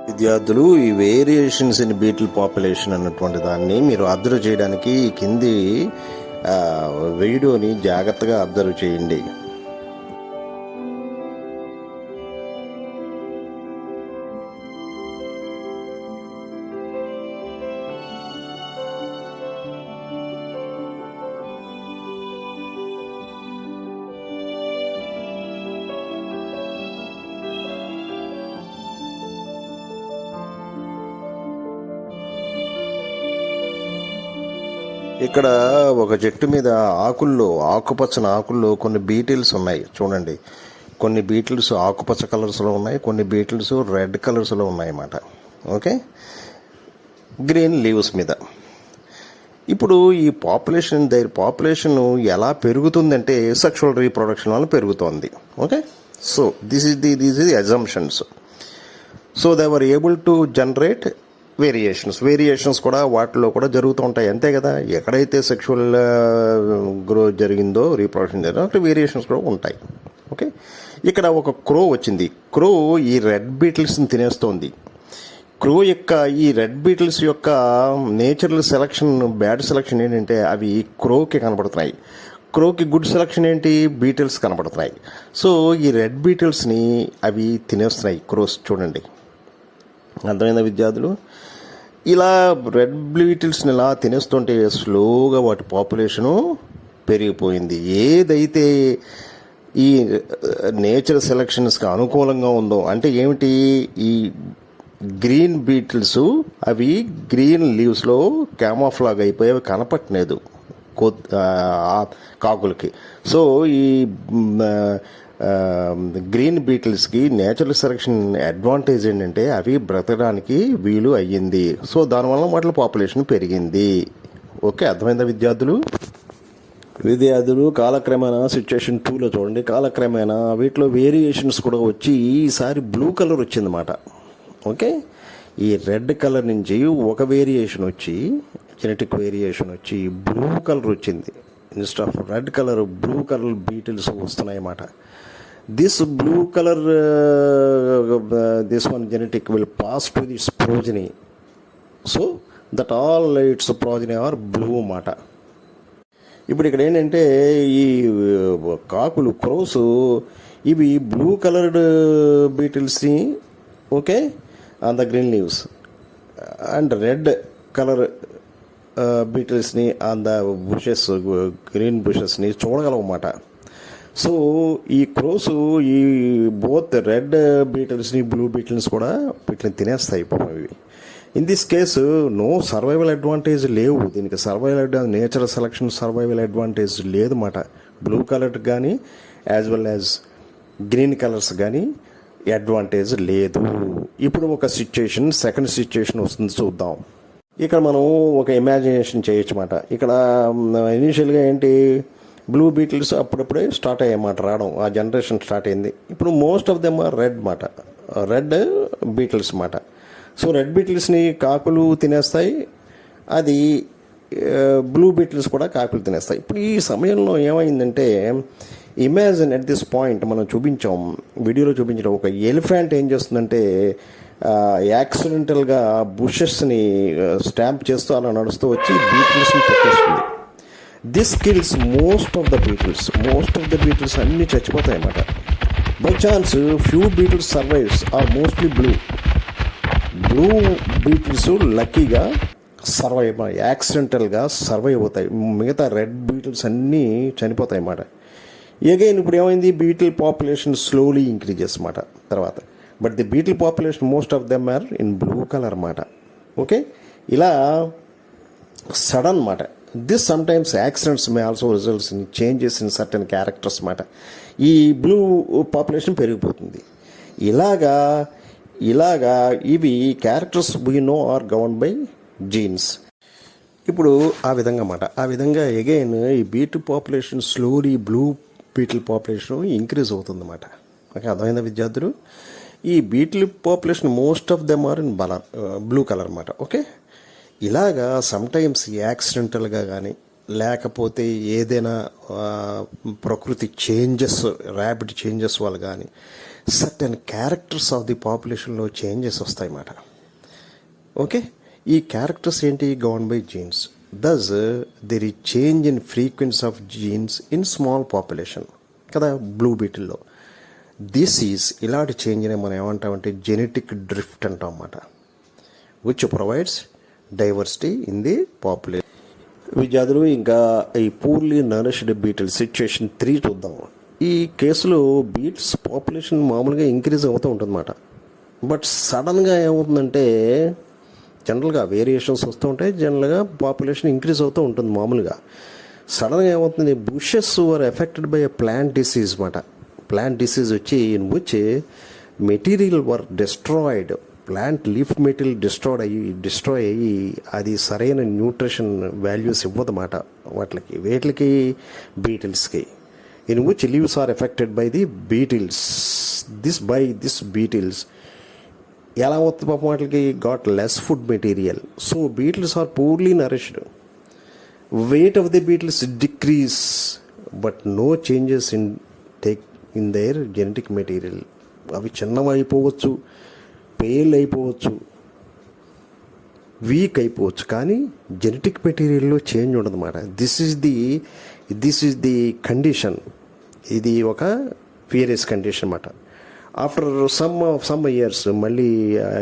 విద్యార్థులు ఈ variations in beetle population అన్నటువంటి దాన్ని మీరు అబ్జర్వ్ చేయడానికి కింది వీడియోని జాగ్రత్తగా అబ్జర్వ్ చేయండి. ఇక్కడ ఒక చెట్టు మీద ఆకుపచ్చని ఆకుల్లో కొన్ని బీటిల్స్ ఉన్నాయి చూడండి. కొన్ని బీటిల్స్ ఆకుపచ్చ కలర్స్లో ఉన్నాయి, కొన్ని బీటిల్స్ రెడ్ కలర్స్లో ఉన్నాయన్నమాట. ఓకే, గ్రీన్ లీవ్స్ మీద. ఇప్పుడు ఈ పాపులేషన్ ఎలా పెరుగుతుందంటే సెక్షువల్ రీప్రొడక్షన్ వల్ల పెరుగుతోంది. Okay, so this is the assumptions. So they were able to generate variations కూడా వాటిలో కూడా జరుగుతూ ఉంటాయి, అంతే కదా. ఎక్కడైతే సెక్షువల్ గ్రోత్ జరిగిందో, రీప్రొడక్షన్ జరిగిందో అక్కడ వేరియేషన్స్ కూడా ఉంటాయి. ఓకే, ఇక్కడ ఒక క్రో వచ్చింది. క్రో ఈ రెడ్ బీటిల్స్ని తినేస్తోంది. క్రో యొక్క ఈ రెడ్ బీటిల్స్ యొక్క నేచురల్ సెలక్షన్, బ్యాడ్ సెలక్షన్ ఏంటంటే అవి క్రోకి కనపడుతున్నాయి. క్రోకి గుడ్ సెలక్షన్ ఏంటి, బీటిల్స్ కనపడుతున్నాయి. సో ఈ రెడ్ బీటిల్స్ని అవి తినేస్తున్నాయి క్రోస్. చూడండి, అర్థమైందా విద్యార్థులు? ఇలా రెడ్ బీటిల్స్ని ఇలా తినేస్తుంటే స్లోగా వాటి పాపులేషను పెరిగిపోయింది. ఏదైతే ఈ నేచర్ సెలక్షన్స్కి అనుకూలంగా ఉందో, అంటే ఏమిటి, ఈ గ్రీన్ బీటిల్స్ అవి గ్రీన్ లీవ్స్లో క్యామోఫ్లాగ్ అయిపోయి కనపట్టలేదు కాకులకి. సో ఈ గ్రీన్ బీటిల్స్కి నేచురల్ సెలక్షన్ అడ్వాంటేజ్ ఏంటంటే అవి బ్రతకడానికి వీలు అయ్యింది. సో దానివల్ల వాటి పాపులేషన్ పెరిగింది. ఓకే, అర్థమైందా విద్యార్థులు? కాలక్రమేణా సిచ్యుయేషన్ 2లో చూడండి, కాలక్రమేణా వీటిలో వేరియేషన్స్ కూడా వచ్చి ఈసారి బ్లూ కలర్ వచ్చిందన్నమాట. ఓకే, ఈ రెడ్ కలర్ నుంచి ఒక వేరియేషన్ వచ్చి, జెనెటిక్ వేరియేషన్ వచ్చి బ్లూ కలర్ వచ్చింది. Instead of red colour blue colour beetles వస్తున్నాయి అన్నమాట. This blue colour this one genetic will pass to this progeny. So that all its progeny are blue అన్నమాట. ఇప్పుడు ఇక్కడ ఏంటంటే ఈ కాకులు, క్రోస్, ఇవి బ్లూ కలర్డ్ బీటిల్స్ని, okay, on the green leaves, and red colour బీటిల్స్ని ఆన్ ద బుషెస్, గ్రీన్ బుషెస్ని చూడగలవన్నమాట. సో ఈ క్రోస్ ఈ బోత్ రెడ్ బీటిల్స్ని, బ్లూ బీటిల్స్ కూడా వీటిని తినేస్తాయి పాపం ఇవి. In this case no survival advantage లేవు దీనికి. నేచురల్ సెలక్షన్ సర్వైవల్ అడ్వాంటేజ్ లేదన్నమాట. బ్లూ కలర్ కానీ as well as green colours కానీ అడ్వాంటేజ్ లేదు. ఇప్పుడు ఒక సెకండ్ సిచ్యుయేషన్ వస్తుంది, చూద్దాం. ఇక్కడ మనం ఒక ఇమాజినేషన్ చేయొచ్చు అన్నమాట. ఇక్కడ ఇనీషియల్గా ఏంటి, బ్లూ బీటిల్స్ అప్పుడప్పుడే స్టార్ట్ అయ్యాయన్నమాట రావడం, ఆ జనరేషన్ స్టార్ట్ అయింది. ఇప్పుడు most of them are red మాట, రెడ్ బీటిల్స్ మాట. సో రెడ్ బీటిల్స్ని కాకులు తినేస్తాయి, అది బ్లూ బీటిల్స్ కూడా కాకులు తినేస్తాయి. ఇప్పుడు ఈ సమయంలో ఏమైందంటే, ఇమాజిన్ ఎట్ దిస్ పాయింట్ మనం వీడియోలో చూపించడం, ఒక ఎలిఫెంట్ ఏం చేస్తుందంటే యాక్సిడెంటల్గా బుషెస్ని స్టాంప్ చేస్తూ అలా నడుస్తూ వచ్చి బీటిల్స్ని తొక్కేస్తుంది. This kills most of the beetles అన్నీ చచ్చిపోతాయి అన్నమాట. By chance few beetles survives are mostly blue beetles లక్కీగా యాక్సిడెంటల్గా సర్వైవ్ అవుతాయి. మిగతా రెడ్ బీటిల్స్ అన్నీ చనిపోతాయి అన్నమాట. అగైన్ ఇప్పుడు ఏమైంది, బీటిల్ పాపులేషన్ స్లోలీ ఇంక్రీజెస్ అన్నమాట తర్వాత. But the beetle population most of them are in blue colour అన్నమాట. ఓకే, ఇలా సడన్ అన్నమాట. This sometimes accidents may also results in changes in certain characters అన్నమాట. ఈ బ్లూ పాపులేషన్ పెరిగిపోతుంది. ఇలాగా ఇవి characters we know are govern by genes. ఇప్పుడు ఆ విధంగా అగైన్ ఈ beetle population slowly blue beetle population increase అవుతుందన్నమాట. ఓకే, అర్థమైందా విద్యార్థులు? ఈ beetle population most of them are in blue colour అన్నమాట. ఓకే, ఇలాగా సమ్టైమ్స్ యాక్సిడెంటల్గా కానీ లేకపోతే ఏదైనా ప్రకృతి చేంజెస్, ర్యాపిడ్ చేంజెస్ వల్ల కానీ సర్టెన్ క్యారెక్టర్స్ ఆఫ్ ది పాపులేషన్లో చేంజెస్ వస్తాయి అన్నమాట. ఓకే, ఈ క్యారెక్టర్స్ ఏంటి? Govern by genes. Thus there ఈ change in frequency of genes in small population కదా, బ్లూ బీటిల్లో. దిస్ ఈజ్ ఇలాంటి చేంజ్ని మనం ఏమంటామంటే జెనెటిక్ డ్రిఫ్ట్ అంటాం అన్నమాట, which provides diversity in the population. విద్యార్థులు ఇంకా ఈ పూర్లీ నరిష్డ్ బీటిల్ సిచ్యుయేషన్ 3 చూద్దాం. ఈ కేసులో బీట్స్ పాపులేషన్ మామూలుగా ఇంక్రీజ్ అవుతూ ఉంటుందన్నమాట. బట్ సడన్గా ఏమవుతుందంటే జనరల్గా వేరియేషన్స్ వస్తూ ఉంటాయి, జనరల్గా పాపులేషన్ ఇంక్రీజ్ అవుతూ ఉంటుంది మామూలుగా. సడన్గా ఏమవుతుంది, bushes are affected by a plant disease అన్నమాట. ప్లాంట్ డిసీజ్ వచ్చి in which material were destroyed, plant leaf material destroy అయ్యి అది సరైన న్యూట్రిషన్ వాల్యూస్ ఇవ్వదన్నమాట వీటికి బీటిల్స్కి. In which leaves are affected by the beetles. This beetles ఎలా అవుతుంది పాపం వాటికి? Got less food material. So beetles are poorly nourished. weight of the beetles decrease but no changes in their genetic material. అవి చిన్నవైపోవచ్చు, pale అయిపోవచ్చు, week అయిపోవచ్చు, కానీ genetic మెటీరియల్లో change ఉండదన్నమాట. This is the condition. ఇది ఒక వేరియస్ కండిషన్ అన్నమాట. After some years మళ్ళీ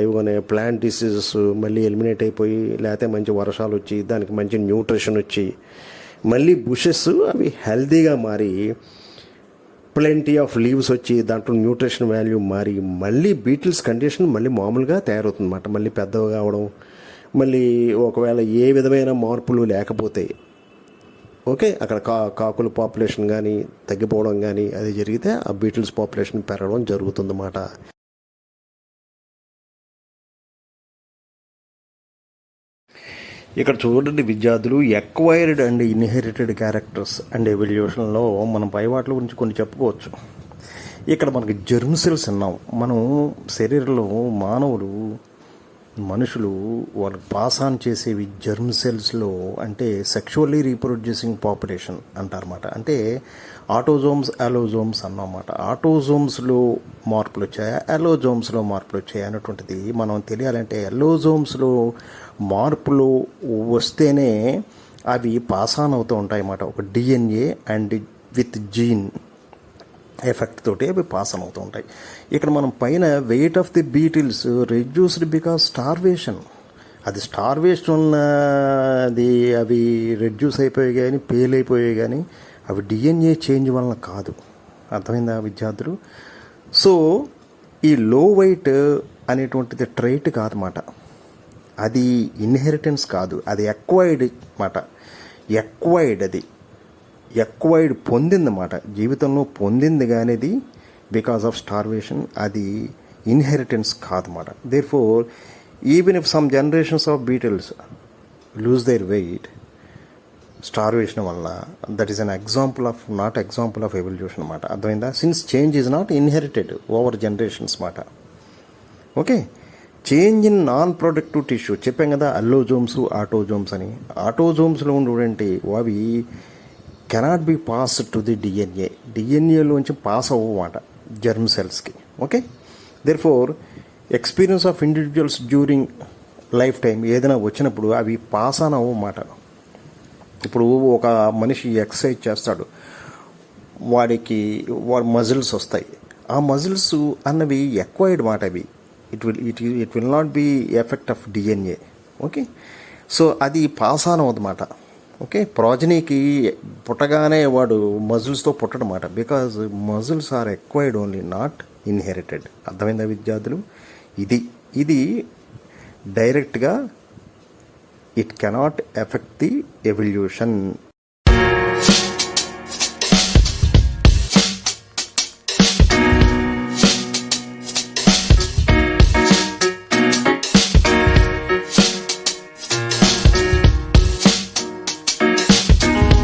ఇవన్నీ ప్లాంట్ డిసీజెస్ మళ్ళీ ఎలిమినేట్ అయిపోయి, లేకపోతే మంచి వర్షాలు వచ్చి దానికి మంచి న్యూట్రిషన్ వచ్చి మళ్ళీ బుషెస్ అవి హెల్తీగా మారి ప్లెంటీ ఆఫ్ లీవ్స్ వచ్చి దాంట్లో న్యూట్రిషన్ వాల్యూ మారి మళ్ళీ బీటిల్స్ కండిషన్ మళ్ళీ మామూలుగా తయారవుతుంది అన్నమాట. మళ్ళీ పెద్దగా కావడం, మళ్ళీ ఒకవేళ ఏ విధమైన మార్పులు లేకపోతే ఓకే అక్కడ కాకుల పాపులేషన్ కానీ తగ్గిపోవడం కానీ అది జరిగితే ఆ బీటిల్స్ పాపులేషన్ పెరగడం జరుగుతుందన్నమాట. ఇక్కడ చూడండి విద్యార్థులు, acquired and inherited characters and ఎవల్యూషన్లో మనం పై వాటి గురించి కొన్ని చెప్పుకోవచ్చు. ఇక్కడ మనకి జెర్మ్ సెల్స్ ఉన్నాం. మనం శరీరంలో మనుషులు వాళ్ళు పాస్ ఆన్ చేసేవి జెర్మ్ సెల్స్లో, అంటే సెక్షువల్లీ రీప్రొడ్యూసింగ్ పాపులేషన్ అంటారన్నమాట. అంటే ఆటోజోమ్స్ అలోజోమ్స్ అన్నమాట. ఆటోజోమ్స్లో మార్పులు వచ్చాయా, అలోజోమ్స్లో మార్పులు వచ్చాయా అనేటువంటిది మనం తెలియాలంటే అలోజోమ్స్లో మార్పులు వస్తేనే అవి పాస్ ఆన్ అవుతూ ఉంటాయి అన్నమాట. ఒక DNA and with gene effect తోటి అవి పాస్ ఆన్ అవుతూ ఉంటాయి. ఇక్కడ మనం పైన weight of the beetles reduced because starvation. అది స్టార్వేషన్ అవి రెడ్యూస్ అయిపోయాయి కానీ పేల్ అయిపోయాయి కానీ అవి డిఎన్ఏ చేంజ్ వలన కాదు. అర్థమైందా విద్యార్థులు? సో ఈ లో వెయిట్ అనేటువంటిది ట్రైట్ కాదన్నమాట, అది ఇన్హెరిటెన్స్ కాదు, అది ఎక్వైర్డ్ అన్నమాట. ఎక్వైర్డ్ పొందిందన్నమాట, జీవితంలో పొందింది కానీ అది బికాస్ ఆఫ్ స్టార్వేషన్, అది ఇన్హెరిటెన్స్ కాదన్నమాట. Therefore even if some generations of beetles lose their weight starvation వల్ల, that is an example of not example of evolution అన్నమాట. అర్థమైందా? Since change is not inherited over generations అన్నమాట. Okay, change in non productive tissue చెప్పాం కదా, allosomes autosomes అని. ఆటోజోమ్స్లో ఉండేటువంటి అవి cannot be pass to the డిఎన్ఏలోంచి పాస్ అవ్వమాట జెర్మ్ సెల్స్కి. Okay, therefore experience of individuals during life time ఏదైనా వచ్చినప్పుడు అవి పాస్ ఆన్ అవ్వమాట. ఇప్పుడు ఒక మనిషి ఎక్సర్సైజ్ చేస్తాడు, వాడి మజిల్స్ వస్తాయి. ఆ మజిల్స్ అన్నవి ఎక్వైర్డ్ మాట. అవి it will not be effect of DNA. Okay, so అది పాస్ ఆన్ అవ్వదన్నమాట. ఓకే, ప్రాజనీకి పుట్టగానే వాడు మజిల్స్తో పుట్టడమాట, because muscles are acquired only, not inherited. అర్థమైందా విద్యార్థులు? ఇది డైరెక్ట్గా it cannot effect the evolution.